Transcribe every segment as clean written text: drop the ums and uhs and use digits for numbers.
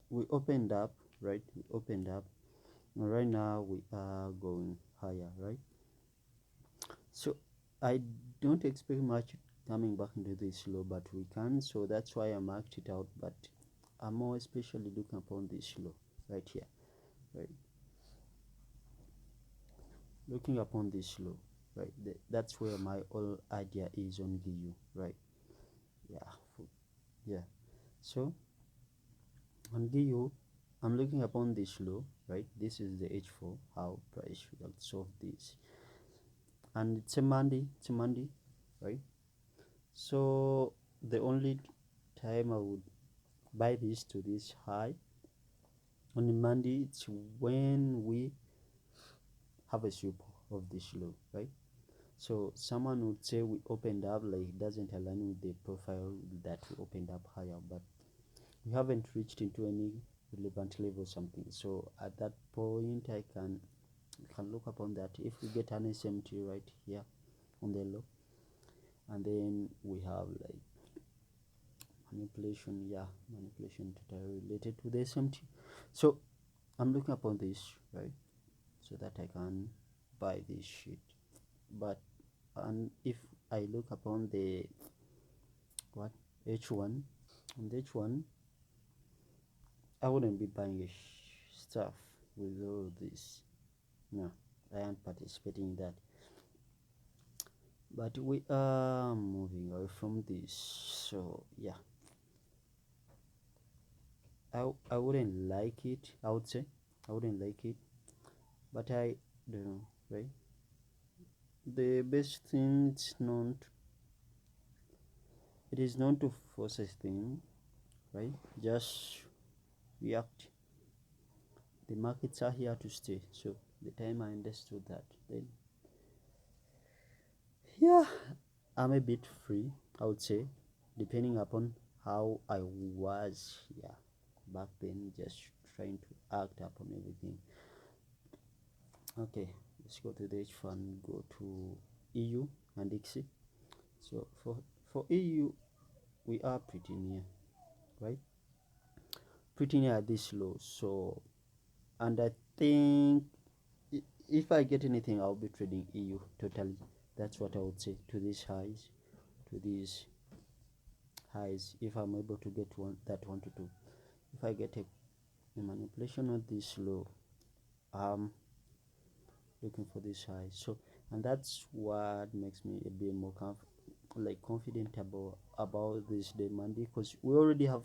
we opened up, right? We opened up, and right now we are going higher, right? So I don't expect much coming back into this low, but we can, so that's why I marked it out. But I'm more especially looking upon this low right here, right? Looking upon this low, right? That's where my whole idea is on GU, right? Yeah, yeah. So on GU, I'm looking upon this low, right? This is the H4, how price will solve this, and it's a Monday, right? So the only time I would buy this to this high on the Monday, it's when we have a sweep of this low, right? So someone would say we opened up, like it doesn't align with the profile that we opened up higher, but we haven't reached into any relevant level or something. So at that point I can look upon that. If we get an SMT right here on the low, and then we have like manipulation, yeah, manipulation related to the SMT. So I'm looking upon this, right, so that I can buy this shit. But and if I look upon the what H1, on the H1 I wouldn't be buying stuff with all this. No, I am participating in that. But we are moving away from this, so yeah, I wouldn't like it. I would say I wouldn't like it, but I don't know, right? The best thing it is known to force a thing, right? Just react. The markets are here to stay. So the time I understood that, then yeah, I'm a bit free, I would say, depending upon how I was, yeah, back then, just trying to act upon everything. Okay, let's go to the H1, go to EU and ICSI. So for EU, we are pretty near, right? Pretty near this low. So, and I think if I get anything, I'll be trading EU totally. That's what I would say to these highs, to these highs. If I'm able to get one that one to two, if I get a manipulation of this low, I'm looking for this high. So, and that's what makes me a bit more confident about this demand, because we already have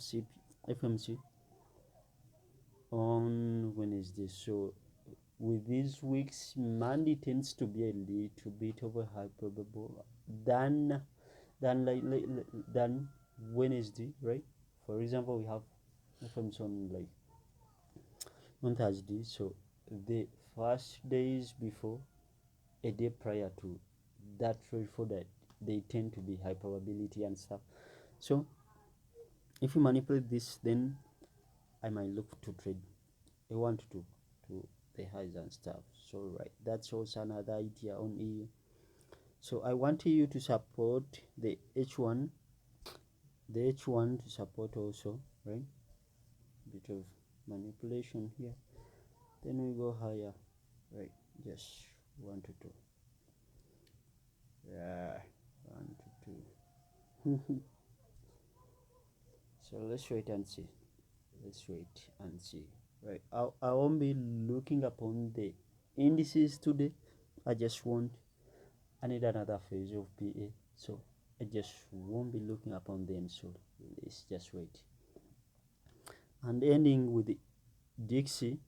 FMC on Wednesday. So with these weeks, Monday tends to be a little bit of a high probable than than Wednesday, right? For example, we have FMC on like on Thursday, so the first days before, a day prior to that trade for that, they tend to be high probability and stuff. So if you manipulate this, then I might look to trade a one to two to the highs and stuff. So right, that's also another idea on EU. So I want you to support the H1, to support also, right? Bit of manipulation here, then we go higher, right? Just one to two, yeah, one to two. So let's wait and see. Let's wait and see. Right. I won't be looking upon the indices today. I need another phase of PA. So I just won't be looking upon them. So let's just wait. And ending with the Dixie,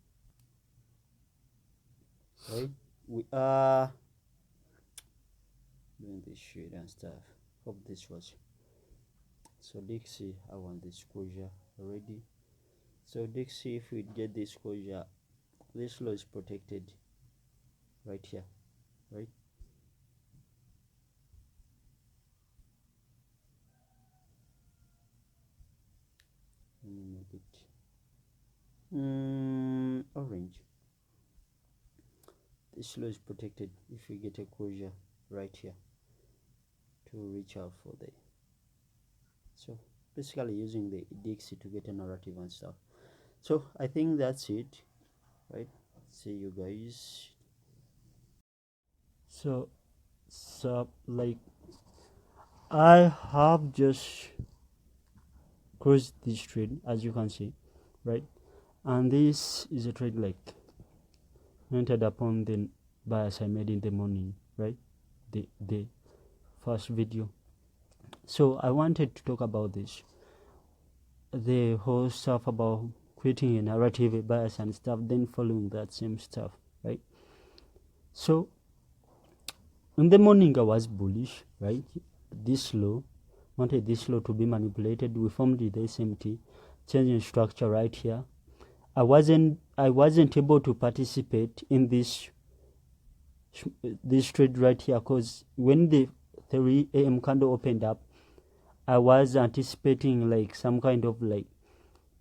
right? We are doing this shit and stuff. Hope this was. So Dixie, I want this closure already. So Dixie, if we get this closure, this low is protected right here, right? Let me make it orange. This low is protected if we get a closure right here to reach out for the. So basically using the Dixie to get a narrative and stuff. So I think that's it, right? See you guys. So like I have just crossed this trade, as you can see, right? And this is a trade like entered upon the bias I made in the morning, right? The first video. So I wanted to talk about this, the whole stuff about creating a narrative, a bias and stuff, then following that same stuff, right? So in the morning I was bullish, right? This low, wanted this low to be manipulated. We formed the SMT, changing structure right here. I wasn't able to participate in this trade right here because when the 3 a.m. candle opened up, I was anticipating like some kind of like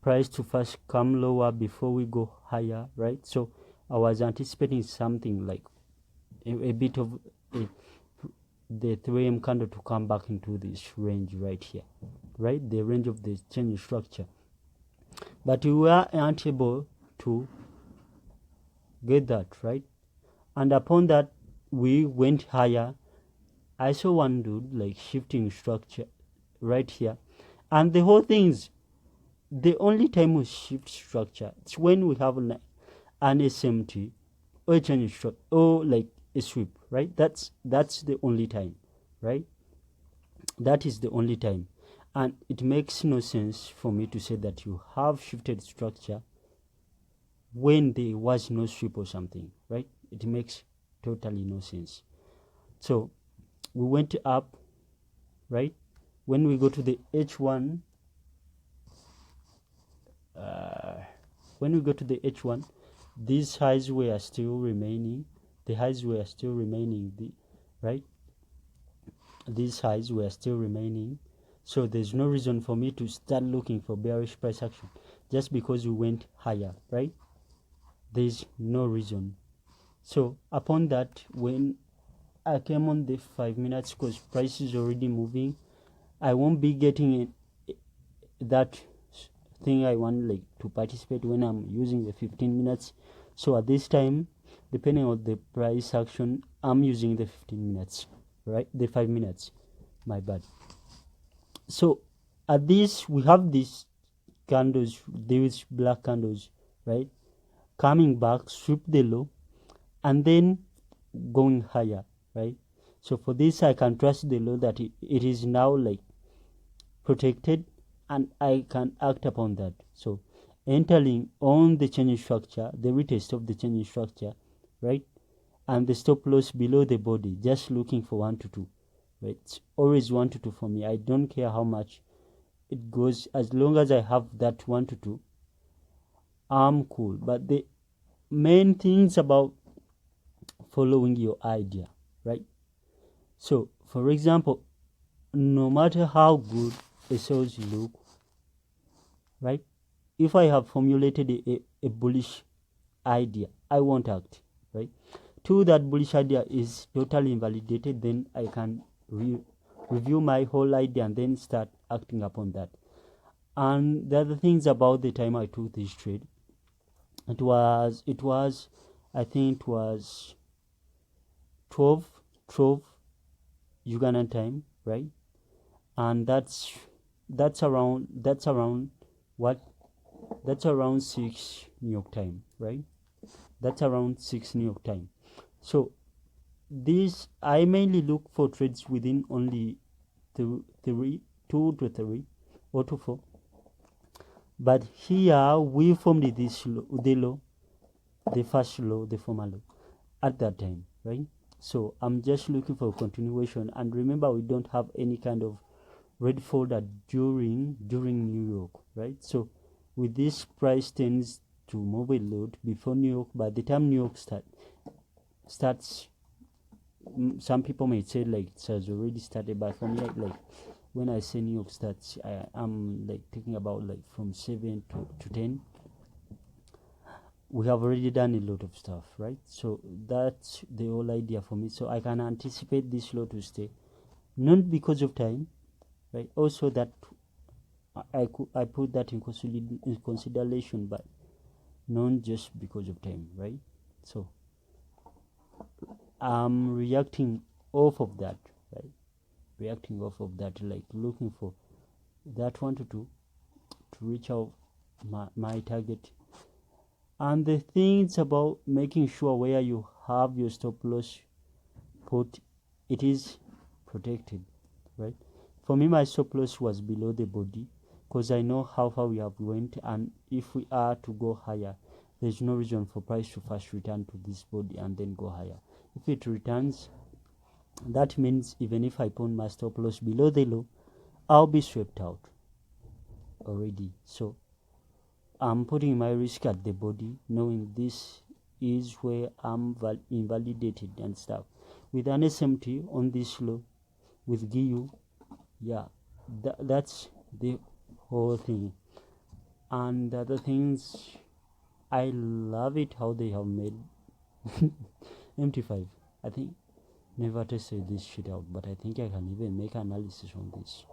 price to first come lower before we go higher, right? So I was anticipating something like a bit of the 3 a.m. candle to come back into this range right here, right? The range of the change structure. But we were unable to get that, right? And upon that, we went higher. I saw one dude like shifting structure right here. And the whole thing's the only time we shift structure, it's when we have an SMT or a change structure or like a sweep, right? That's the only time, right? That is the only time. And it makes no sense for me to say that you have shifted structure when there was no sweep or something, right? It makes totally no sense. So we went up, right? When we go to the H1, when we go to the H1, these highs were still remaining. The highs were still remaining, right? These highs were still remaining. So there's no reason for me to start looking for bearish price action just because we went higher, right? There's no reason. So upon that, when I came on the 5 minutes, because price is already moving, I won't be getting that thing I want like to participate when I'm using the 15 minutes. So at this time, depending on the price action, I'm using the 15 minutes, right? The 5 minutes, my bad. So at this, we have these candles, these black candles, right? Coming back, sweep the low, and then going higher, right? So for this, I can trust the low that it is now like protected, and I can act upon that. So entering on the change structure, the retest of the change structure, right? And the stop loss below the body, just looking for 1 to 2, right? It's always 1 to 2 for me. I don't care how much it goes, as long as I have that 1 to 2, I'm cool. But the main things about following your idea, right? So for example, no matter how good a sales look, right? If I have formulated a bullish idea, I won't act, right? Till that bullish idea is totally invalidated, then I can review my whole idea and then start acting upon that. And the other things about the time I took this trade, it was I think it was 12 Ugandan time, right? And that's around what? That's around 6 New York time, right? That's around 6 New York time. So this, I mainly look for trades within only 2 to 3 or to 4. But here we formed this low, the first low, the former low at that time, right? So I'm just looking for a continuation. And remember, we don't have any kind of red folder during New York, right? So with this, price tends to move a lot before New York. By the time New York starts, some people may say like it has already started, but for me, like when I say New York starts, I'm like thinking about like from 7 to 10. We have already done a lot of stuff, right? So that's the whole idea for me. So I can anticipate this low to stay, not because of time, right? Also that I put that in consideration, but not just because of time, right? So I'm reacting off of that, right? Reacting off of that, like looking for that one to reach out my target. And the things about making sure where you have your stop loss put, it is protected, right? For me, my stop loss was below the body because I know how far we have went, and if we are to go higher, there's no reason for price to first return to this body and then go higher. If it returns, that means even if I put my stop loss below the low, I'll be swept out already. So I'm putting my risk at the body, knowing this is where I'm invalidated and stuff. With an SMT on this low, with GU, yeah, that's the whole thing. And the other things, I love it how they have made MT5. I think never tested this shit out, but I think I can even make analysis on this.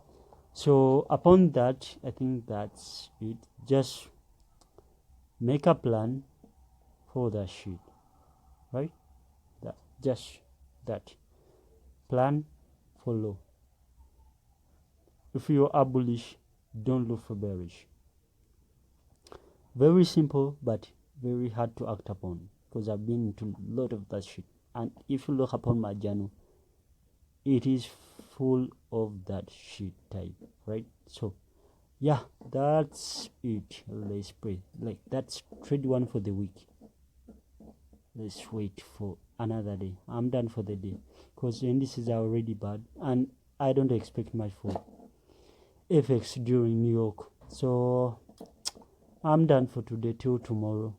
So upon that, I think that's it. Just make a plan for that shit, right? Just that plan, follow. If you are bullish, don't look for bearish. Very simple, but very hard to act upon, because I've been into a lot of that shit. And if you look upon my journal, it is full of that shit type, right? So yeah, that's it. Let's pray. Like, that's trade one for the week. Let's wait for another day. I'm done for the day, because the indices are already bad, and I don't expect much for FX during New York. So I'm done for today till tomorrow.